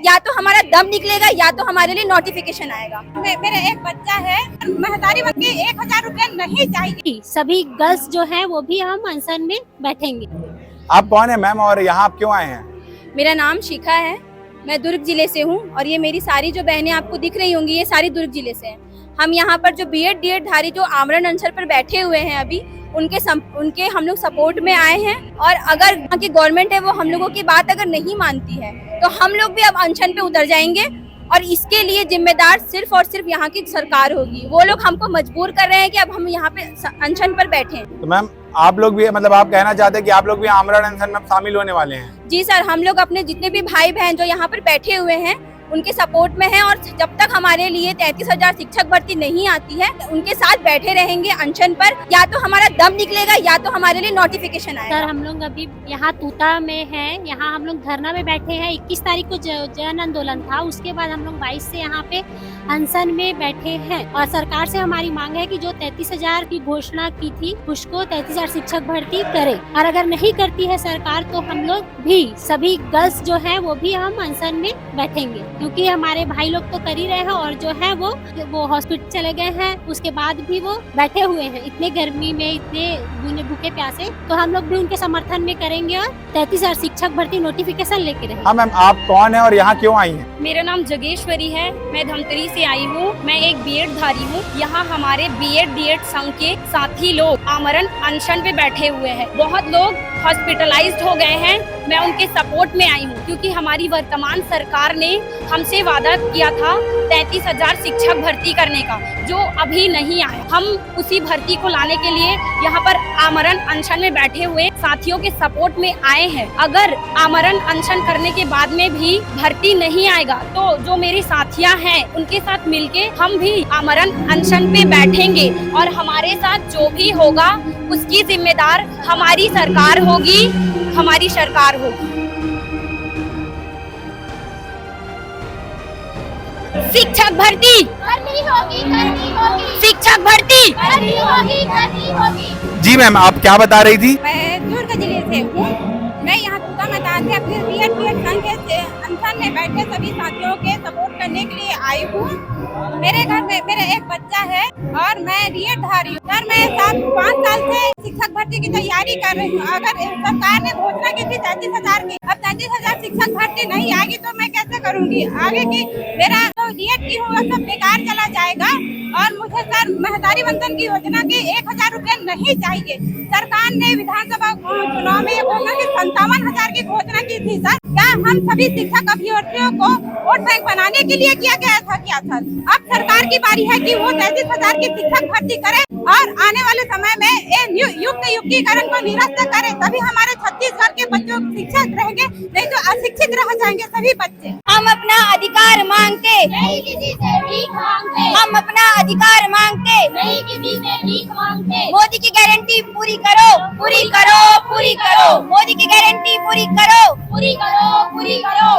या तो हमारा दम निकलेगा या तो हमारे लिए नोटिफिकेशन आएगा। मेरे एक बच्चा है, महतारी बच्ची 1000 रुपया नहीं चाहिए। सभी गर्ल्स जो हैं वो भी हम अनशन में बैठेंगे। आप कौन है मैम और यहाँ आप क्यों आए हैं? मेरा नाम शिखा है, मैं दुर्ग जिले से हूँ और ये मेरी सारी जो बहनें आपको दिख रही होंगी ये सारी दुर्ग जिले से हैं। हम यहाँ पर जो बीएड डीएड धारी जो आमरण अनशन पर बैठे हुए हैं अभी उनके हम लोग सपोर्ट में आए हैं। और अगर यहाँ की गवर्नमेंट है वो हम लोगों की बात अगर नहीं मानती है तो हम लोग भी अब अनशन पे उतर जाएंगे और इसके लिए जिम्मेदार सिर्फ और सिर्फ यहाँ की सरकार होगी। वो लोग हमको मजबूर कर रहे हैं कि अब हम यहाँ पे अनशन पर बैठे। तो मैम आप लोग भी मतलब आप कहना चाहते हैं कि आप लोग भी आमरण अनशन में शामिल होने वाले हैं? जी सर, हम लोग अपने जितने भी भाई बहन जो यहाँ पर बैठे हुए हैं उनके सपोर्ट में हैं और जब तक हमारे लिए 33,000 शिक्षक भर्ती नहीं आती है उनके साथ बैठे रहेंगे अनशन पर। या तो हमारा दम निकलेगा या तो हमारे लिए नोटिफिकेशन आएगा। सर हम लोग अभी यहाँ तूता में हैं, यहाँ हम लोग धरना में बैठे हैं। 21 तारीख को जन आंदोलन था, उसके बाद हम लोग 22 से यहाँ पे अनशन में बैठे हैं और सरकार से हमारी मांग है कि जो 33,000 की घोषणा की थी उसको 33,000 शिक्षक भर्ती करे और अगर नहीं करती है सरकार तो हम लोग भी सभी गर्ल्स जो है वो भी हम अनशन में बैठेंगे, क्योंकि हमारे भाई लोग तो कर ही रहे हैं और जो है वो हॉस्पिटल चले गए हैं, उसके बाद भी वो बैठे हुए हैं इतने गर्मी में, इतने भूखे प्यासे। तो हम लोग भी उनके समर्थन में करेंगे और 33,000 शिक्षक भर्ती नोटिफिकेशन लेके रहेंगे। हाँ मैम, आप कौन है और यहाँ क्यों आई हैं? मेरा नाम जगेश्वरी है, मैं धमतरी से आई हूँ। मैं एक बीएड धारी हूँ। यहाँ हमारे बीएड डीएड संघ के साथी लोग आमरण अनशन पे बैठे हुए हैं। बहुत लोग हॉस्पिटलाइज्ड हो गए हैं। मैं उनके सपोर्ट में आई हूँ क्योंकि हमारी वर्तमान सरकार ने हमसे वादा किया था 33,000 शिक्षक भर्ती करने का, जो अभी नहीं आया। हम उसी भर्ती को लाने के लिए यहाँ पर आमरण अनशन में बैठे हुए साथियों के सपोर्ट में आए हैं। अगर आमरण अनशन करने के बाद में भी भर्ती नहीं आएगा तो जो मेरी साथियां हैं उनके साथ मिलके हम भी आमरण अनशन पे बैठेंगे और हमारे साथ जो भी होगा उसकी जिम्मेदार हमारी सरकार होगी, हमारी सरकार होगी। शिक्षक भर्ती करनी होगी, करनी होगी। शिक्षक भर्ती करनी होगी, करनी होगी। जी मैम, आप क्या बता रही थी? मैं दुर्ग जिले से हूँ। मैं यहाँ तूता मैदान से अपने बीएड डीएड संघ के अनशन में बैठे सभी साथियों के सपोर्ट करने के लिए आई हूँ। मेरे घर में मेरे एक बच्चा है और मैं बीएड धारी हूँ। सर मैं 5 साल से शिक्षक भर्ती की तैयारी कर रही हूँ। अगर सरकार ने घोषणा की थी 33,000 की, अब 33,000 शिक्षक भर्ती नहीं आएगी तो मैं कैसे करूँगी आगे की? मेरा जो डीएड की हुआ सब बेकार चला जाएगा। और मुझे सर महतारी बंधन की योजना के 1000 रुपया नहीं चाहिए। सरकार ने विधानसभा चुनाव में घोषणा की 57,000 की घोषणा की थी। सर क्या हम सभी शिक्षक अभ्यर्थियों को वोट बैंक बनाने के लिए किया गया था क्या सर? अब सरकार की बारी है कि वो 33,000 की शिक्षक भर्ती करे और आने वाले समय में युक्तिकरण को निरस्त करे, तभी हमारे छत्तीसगढ़ के बच्चों शिक्षक रहेंगे, नहीं तो अशिक्षित रह जाएंगे सभी बच्चे। हम अपना अधिकार मांगते, नहीं किसी से भीख मांगते। हम अपना अधिकार मांगते, नहीं किसी से भीख मांगते। मोदी की गारंटी पूरी करो, पूरी करो, पूरी करो। मोदी की गारंटी पूरी करो, पूरी करो, पूरी करो।